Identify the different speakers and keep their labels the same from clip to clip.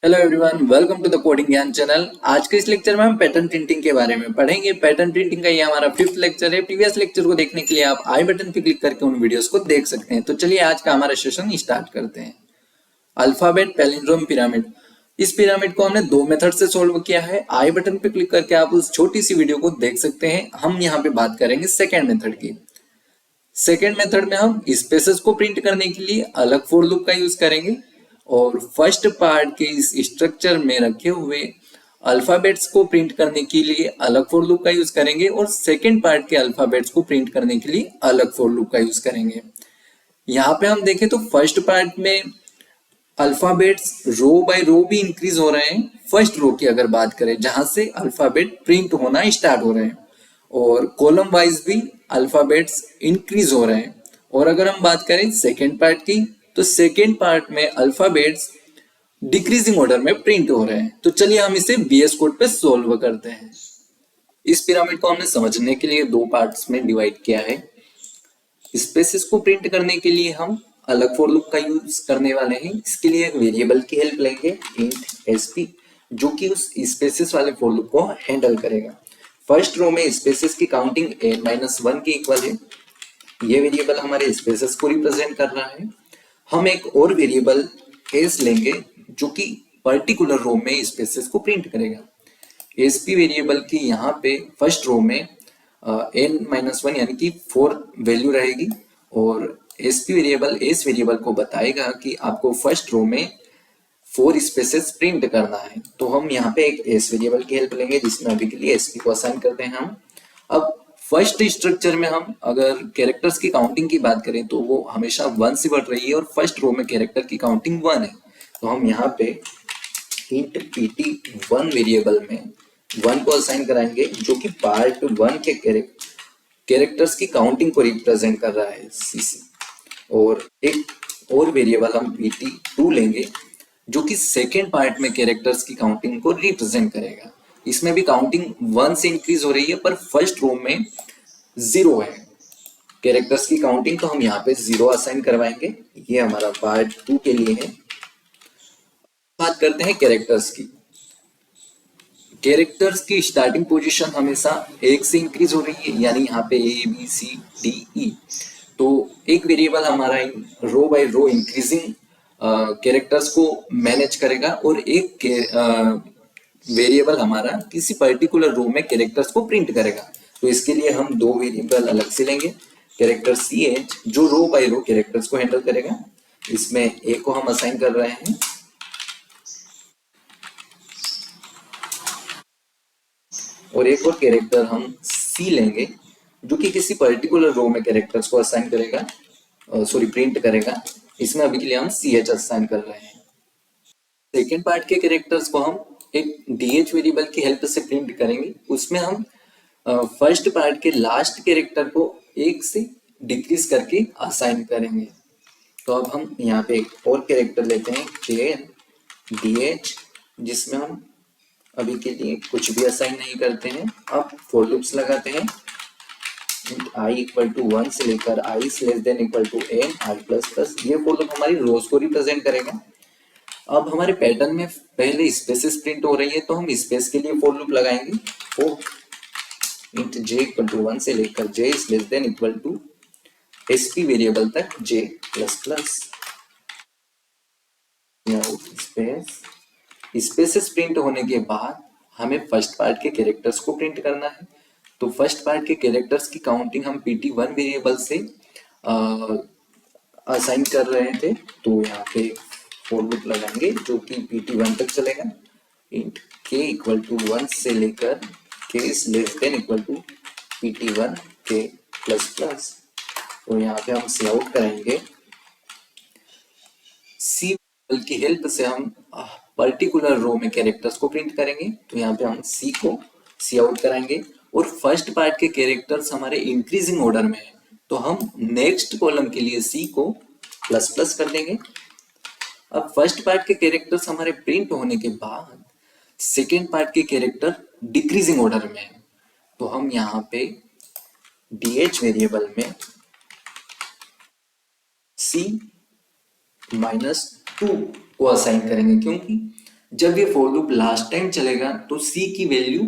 Speaker 1: Hello everyone, welcome to the coding Gyan channel. आज के इस लेक्चर में हम पैटर्न प्रिंटिंग के बारे में पढ़ेंगे। पैटर्न प्रिंटिंग का ये हमारा 5th लेक्चर है। प्रीवियस लेक्चर को देखने के लिए आप आई बटन पे क्लिक करके उन वीडियोस को देख सकते हैं। तो चलिए आज का हमारा सेशन स्टार्ट करते हैं। Alphabet palindrome pyramid. इस पिरामिड को हमने दो मेथड से सोल्व किया है। आई बटन पे क्लिक करके आप उस छोटी सी वीडियो को देख सकते हैं। हम यहाँ पे बात करेंगे सेकेंड मेथड की। सेकेंड मेथड में हम स्पेसेस को प्रिंट करने के लिए अलग फॉर लूप का यूज करेंगे और फर्स्ट पार्ट के इस स्ट्रक्चर में रखे हुए अल्फाबेट्स को प्रिंट करने के लिए अलग फॉर लूप का यूज करेंगे और सेकेंड पार्ट के अल्फाबेट्स को प्रिंट करने के लिए अलग फॉर लूप का यूज करेंगे। यहाँ पे हम देखें तो फर्स्ट पार्ट में अल्फाबेट्स रो बाय रो भी इंक्रीज हो रहे हैं। फर्स्ट रो की अगर बात करें जहां से अल्फाबेट प्रिंट होना स्टार्ट हो रहे हैं और कॉलम वाइज भी अल्फाबेट्स इंक्रीज हो रहे हैं। और अगर हम बात करें सेकेंड पार्ट की तो सेकेंड पार्ट में अल्फाबेट्स डिक्रीजिंग ऑर्डर में प्रिंट हो रहे हैं। तो चलिए हम इसे VS कोड पे सोल्व करते हैं। इस पिरामिड को हमने समझने के लिए दो पार्ट्स में डिवाइड किया है। स्पेसेस को प्रिंट करने के लिए हम अलग फॉर लूप का यूज करने वाले हैं। इसके लिए एक वेरिएबल की हेल्प लेंगे इंट sp, जो कि उस स्पेसेस वाले फॉर लूप को हैंडल करेगा। फर्स्ट रो में स्पेसेस की काउंटिंग n-1 के इक्वल है। ये वेरिएबल हमारे स्पेसेस को रिप्रेजेंट कर रहा है। हम एक और वेरिएबल s लेंगे जो कि पर्टिकुलर रो में स्पेसेस को प्रिंट करेगा। sp वेरिएबल की यहाँ पे फर्स्ट रो में n-1 यानी कि 4 वैल्यू रहेगी और sp वेरिएबल s वेरिएबल को बताएगा कि आपको फर्स्ट रो में 4 स्पेसेस प्रिंट करना है। तो हम यहाँ पे एक s वेरिएबल की हेल्प लेंगे जिसमें अभी के लिए sp को असाइन करते हैं हम। अब फर्स्ट स्ट्रक्चर में हम अगर कैरेक्टर्स की काउंटिंग की बात करें तो वो हमेशा 1 से बढ़ रही है और फर्स्ट रो में कैरेक्टर की काउंटिंग 1 है। तो हम यहाँ पे इंट pt1 वेरिएबल में 1 को असाइन कराएंगे जो कि पार्ट 1 के कैरेक्टर्स की काउंटिंग को रिप्रेजेंट कर रहा है cc। और एक और वेरिएबल हम pt2 लेंगे जो कि सेकेंड पार्ट में कैरेक्टर्स की काउंटिंग को रिप्रेजेंट करेगा। इसमें भी काउंटिंग 1 से इंक्रीज हो रही है पर फर्स्ट रो में 0 है कैरेक्टर्स की काउंटिंग, तो हम यहाँ पे 0 असाइन करवाएंगे। ये हमारा पार्ट 2 के लिए है। बात करते हैं कैरेक्टर्स की। कैरेक्टर्स की स्टार्टिंग पोजीशन हमेशा 1 से इंक्रीज हो रही है, यानी यहाँ पे ABCDE। तो एक वेरिएबल हमारा रो बाय रो इंक्रीजिंग कैरेक्टर्स को मैनेज करेगा और एक वेरिएबल हमारा किसी पर्टिकुलर रो में कैरेक्टर्स को प्रिंट करेगा। तो इसके लिए हम दो वेरिएबल अलग से लेंगे। कैरेक्टर CH जो रो बाय रो कैरेक्टर्स को हैंडल करेगा, इसमें A को हम असाइन कर रहे हैं और एक और कैरेक्टर हम C लेंगे जो कि किसी पर्टिकुलर रो में कैरेक्टर्स को असाइन करेगा, प्रिंट करेगा। इसमें अभी के लिए हम CH असाइन कर रहे हैं। सेकेंड पार्ट के कैरेक्टर्स को हम एक DH वेरिएबल की हेल्प से प्रिंट करेंगे। उसमें हम फर्स्ट पार्ट के लास्ट कैरेक्टर को 1 से डिक्रीज करके असाइन करेंगे। तो अब हम यहाँ पे एक और कैरेक्टर लेते हैं KDH, जिसमें हम अभी के लिए कुछ भी असाइन नहीं करते हैं। अब फॉर लूप्स लगाते हैं i इक्वल टू 1 से लेकर i less than equal to n i plus plus. ये फॉर लूप हमारी रोज को रिप्रेजेंट करेगा। अब हमारे पैटर्न में पहले स्पेसेस प्रिंट हो रही है तो हम स्पेस के लिए फॉर लूप लगाएंगे। For int j equal to 1 से लेकर j less than equal to sp variable तक j plus plus. Spaces print होने के बाद हमें फर्स्ट पार्ट के कैरेक्टर्स को प्रिंट करना है। तो फर्स्ट पार्ट के कैरेक्टर्स की काउंटिंग हम pt1 वेरिएबल से असाइन कर रहे थे। तो यहाँ पे फॉर लूप लगाएंगे जो कि pt1 तक चलेगा। इंट k इक्वल टू 1 से लेकर k less than equal to pt1 k plus plus. तो यहाँ पे हम सी आउट करेंगे। सी की हेल्प से हम पर्टिकुलर रो में कैरेक्टर्स को प्रिंट करेंगे। तो यहाँ पे हम सी को सी आउट कराएंगे और फर्स्ट पार्ट के कैरेक्टर्स हमारे इंक्रीजिंग ऑर्डर में है तो हम नेक्स्ट कॉलम के लिए सी को प्लस प्लस कर देंगे। अब फर्स्ट पार्ट के कैरेक्टर्स हमारे प्रिंट होने के बाद सेकेंड पार्ट के कैरेक्टर डिक्रीजिंग ऑर्डर में है तो हम यहाँ पे DH वेरिएबल में C -2 को असाइन करेंगे, क्योंकि जब ये for लूप लास्ट टाइम चलेगा तो c की वैल्यू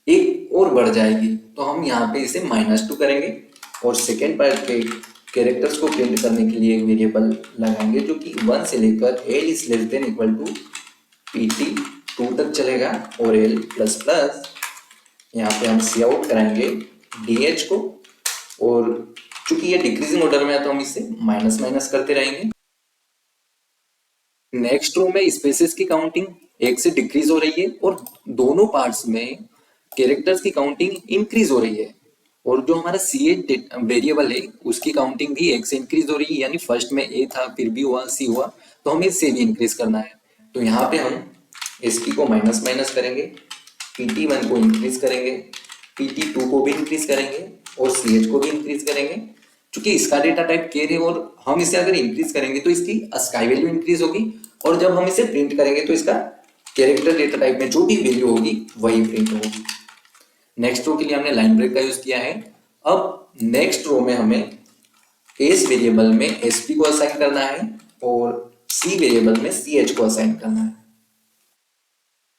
Speaker 1: एक और बढ़ जाएगी, तो हम यहाँ पे इसे -2 करेंगे और सेकेंड पार्ट के कैरेक्टर्स को प्रिंट करने के लिए एक वेरिएबल लगाएंगे जो कि 1 से लेकर l is less than equal to pt2 तक चलेगा और l प्लस प्लस यहाँ पे हम सी आउट कराएंगे dh को, और चूंकि ये डिक्रीजिंग ऑर्डर में है तो हम इसे माइनस माइनस करते रहेंगे। नेक्स्ट रो में स्पेसेस की काउंटिंग 1 से डिक्रीज हो रही है और दोनों पार्ट्स में कैरेक्टर्स की काउंटिंग इंक्रीज हो रही है, और जो हमारा ch वेरिएबल है उसकी काउंटिंग भी 1 से इंक्रीज हो रही है, यानी फर्स्ट में a था फिर भी हुआ c हुआ, तो हमें इससे भी इंक्रीज करना है। तो यहाँ पे हम st को माइनस माइनस करेंगे, pt1 को इंक्रीज करेंगे, pt2 को भी इंक्रीज करेंगे और ch को भी इंक्रीज करेंगे। क्योंकि इसका डेटा टाइप केर है और हम इसे अगर इंक्रीज करेंगे तो इसकी अस्काई वैल्यू इंक्रीज होगी, और जब हम इसे प्रिंट करेंगे तो इसका कैरेक्टर डेटा टाइप में जो भी वैल्यू होगी वही प्रिंट होगी। नेक्स्ट रो के लिए हमने लाइन ब्रेक का यूज किया है। अब नेक्स्ट रो में हमें एस वेरिएबल में एसपी को असाइन करना है और सी वेरिएबल में ch को असाइन करना है।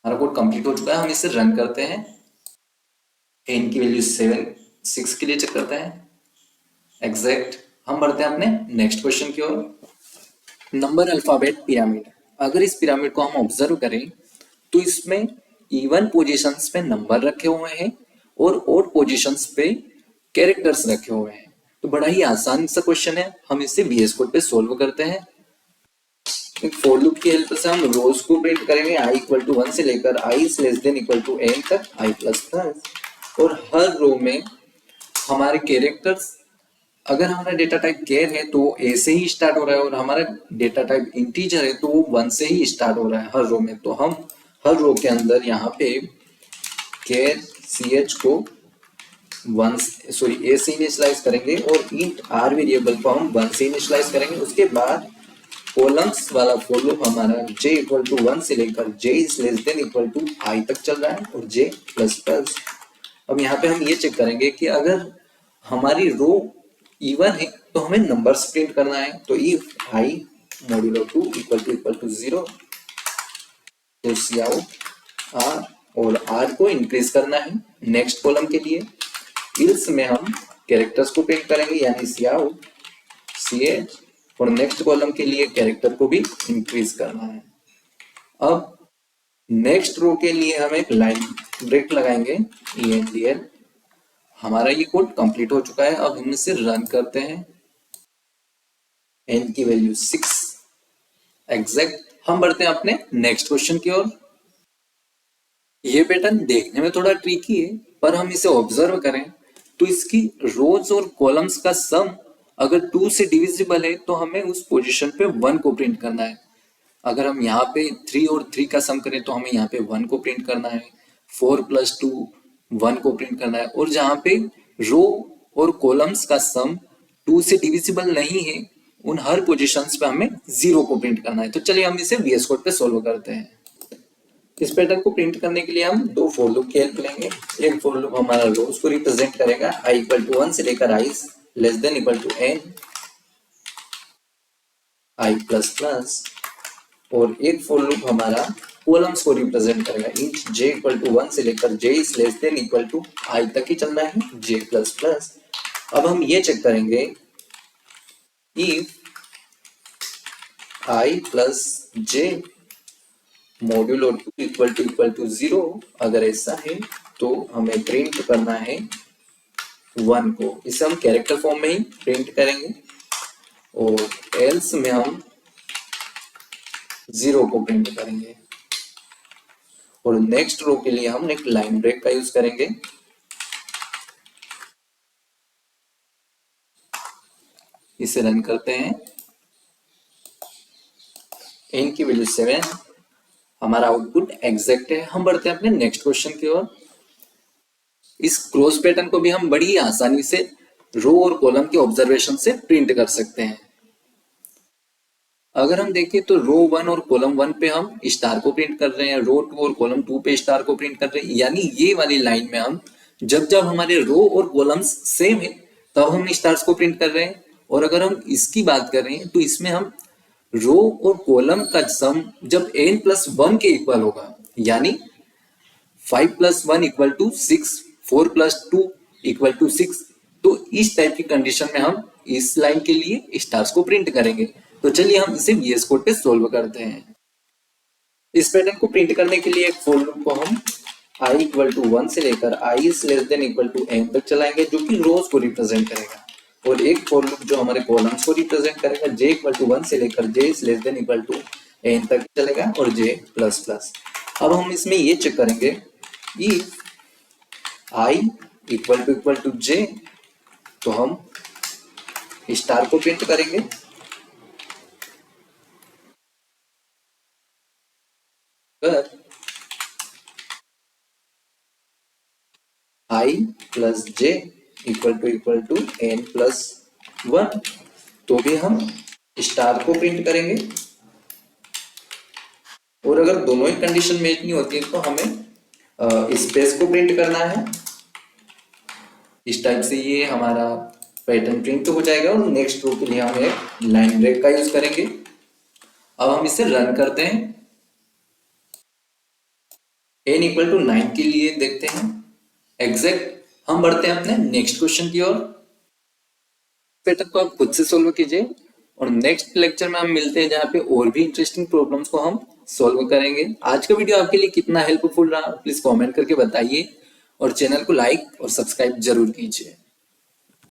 Speaker 1: हमारा कोड कंप्लीट हो चुका है, हम इसे रन करते हैं। n की वैल्यू 6 के लिए चेक करते हैं एग्जैक्ट। हम बढ़ते हैं अपने नेक्स्ट क्वेश्चन की ओर। नंबर अल्फाबेट पिरामिड, अगर इस पिरामिड को हम ऑब्जर्व करें तो इसमें इवन पोजीशंस पे नंबर रखे हुए हैं और ओड पोजीशंस पे कैरेक्टर्स रखे हुए हैं। तो बड़ा ही आसान सा क्वेश्चन है, हम इसे VS कोड पे सोल्व करते हैं। एक फॉर लूप की हेल्प से हम रोज को प्रिंट करेंगे i इक्वल टू 1 से लेकर i is less than equal to n तक i प्लस प्लस, और हर रो में हमारे कैरेक्टर्स, अगर हमारा डेटा टाइप केर है तो a से ही स्टार्ट हो रहा है और हमारा डेटा टाइप इंटीजर है तो वो 1 से ही स्टार्ट हो रहा है हर रो में। तो हम हर रो के अंदर यहाँ पे केर ch को a से इनिशियलाइज करेंगे और इंट r वेरिएबल को हम 1 से इनिशियलाइज करेंगे। उसके बाद कॉलम्स वाला फॉर लूप हमारा j इक्वल टू 1 से लेकर j is less than equal to i तक चल रहा है और j प्लस प्लस। अब यहाँ पे हम ये चेक करेंगे कि अगर हमारी रो इवन है तो हमें नंबर्स प्रिंट करना है। तो if i modulo 2 equal to 0 तो सी आउट r और r को इंक्रीज करना है नेक्स्ट कॉलम के लिए। इल्स में हम कैरेक्टर्स को प्रिंट करेंगे यानी सी आउट ch, और नेक्स्ट कॉलम के लिए कैरेक्टर को भी इंक्रीज करना है। अब नेक्स्ट रो के लिए हम एक लाइन ब्रेक लगाएंगे endl। हमारा ये कोड कंप्लीट हो चुका है, अब हम इसे रन करते हैं। n की वैल्यू 6 एग्जैक्ट। हम बढ़ते हैं अपने नेक्स्ट क्वेश्चन की ओर। ये पैटर्न देखने में थोड़ा ट्रिकी है, पर हम इसे ऑब्जर्व करें तो इसकी रोज और कॉलम्स का सम अगर 2 से डिविजिबल है तो हमें उस पोजीशन पे 1 को प्रिंट करना है। अगर हम यहाँ पे 3 और 3 का सम करें तो हमें यहाँ पे 1 को प्रिंट करना है, 4 प्लस 2 1 को प्रिंट करना है, और जहाँ पे रो और कॉलम्स का सम 2 से डिविजिबल नहीं है उन हर पोजीशंस पे हमें 0 को प्रिंट करना है। तो चलिए हम इसे VS कोड पे सोल्व करते हैं। इस पैटर्न को प्रिंट करने के लिए हम दो फॉर लूप की हेल्प लेंगे। एक फॉर लूप हमारा रोज को रिप्रेजेंट करेगा i इक्वल टू 1 से लेकर i less than equal to n i plus plus, और एक फॉर लूप हमारा कॉलम्स को रिप्रेजेंट करेगा इंट j इक्वल टू 1 से लेकर j is less than equal to i तक ही चलना है j प्लस प्लस। अब हम ये चेक करेंगे if i plus j modulo 2 equal to 0, अगर ऐसा है तो हमें प्रिंट करना है 1 को। इसे हम कैरेक्टर फॉर्म में ही प्रिंट करेंगे, और एल्स में हम 0 को प्रिंट करेंगे। और नेक्स्ट रो के लिए हम एक लाइन ब्रेक का यूज करेंगे। इसे रन करते हैं। n की वैल्यू 7, हमारा आउटपुट एग्जैक्ट है। हम बढ़ते हैं अपने नेक्स्ट क्वेश्चन की ओर। इस क्रॉस पैटर्न को भी हम बड़ी आसानी से रो और कॉलम के ऑब्जर्वेशन से प्रिंट कर सकते हैं। अगर हम देखें तो रो 1 और कॉलम 1 पे हम स्टार को प्रिंट कर रहे हैं, रो 2 और कॉलम 2 पे स्टार को प्रिंट कर रहे हैं, यानी ये वाली लाइन में हम जब जब हमारे रो और कॉलम्स सेम है तब हम स्टार्स को प्रिंट कर रहे हैं। और अगर हम इसकी बात करें तो इसमें हम रो और कॉलम का सम जब n+1 के इक्वल होगा, यानी 5+1 इक्वल टू 6, 4+2 इक्वल टू 6, तो इस टाइप की कंडीशन में हम इस लाइन के लिए स्टार्स को प्रिंट करेंगे। तो चलिए हम इसे VS कोड पे सोल्व करते हैं। इस पैटर्न को प्रिंट करने के लिए एक फॉर लूप को हम i इक्वल टू 1 से लेकर i is less than equal to n तक चलाएंगे, जो कि रोज को रिप्रेजेंट करेगा, और एक फॉर लूप जो हमारे कॉलम्स को रिप्रेजेंट करेगा j इक्वल टू 1 से लेकर j is less than equal to n तक चलेगा, और j प्लस प्लस। अब हम इसमें ये चेक करेंगे if i equal to j, तो हम स्टार को प्रिंट करेंगे। अगर i plus j equal to n plus 1, तो भी हम स्टार को प्रिंट करेंगे। और अगर दोनों ही कंडीशन मैच नहीं होती है तो हमें स्पेस को प्रिंट करना है। इस टाइप से ये हमारा पैटर्न प्रिंट हो जाएगा, और नेक्स्ट रो के लिए हम एक लाइन ब्रेक का यूज करेंगे। अब हम इसे रन करते हैं। n इक्वल टू 9 के लिए देखते हैं एग्जैक्ट। हम बढ़ते हैं अपने नेक्स्ट क्वेश्चन की ओर। पैटर्न को आप खुद से सोल्व कीजिए, और नेक्स्ट लेक्चर में हम मिलते हैं जहाँ पे और भी इंटरेस्टिंग प्रॉब्लम्स को हम सोल्व करेंगे। आज का वीडियो आपके लिए कितना हेल्पफुल रहा प्लीज कमेंट करके बताइए, और चैनल को लाइक और सब्सक्राइब जरूर कीजिए।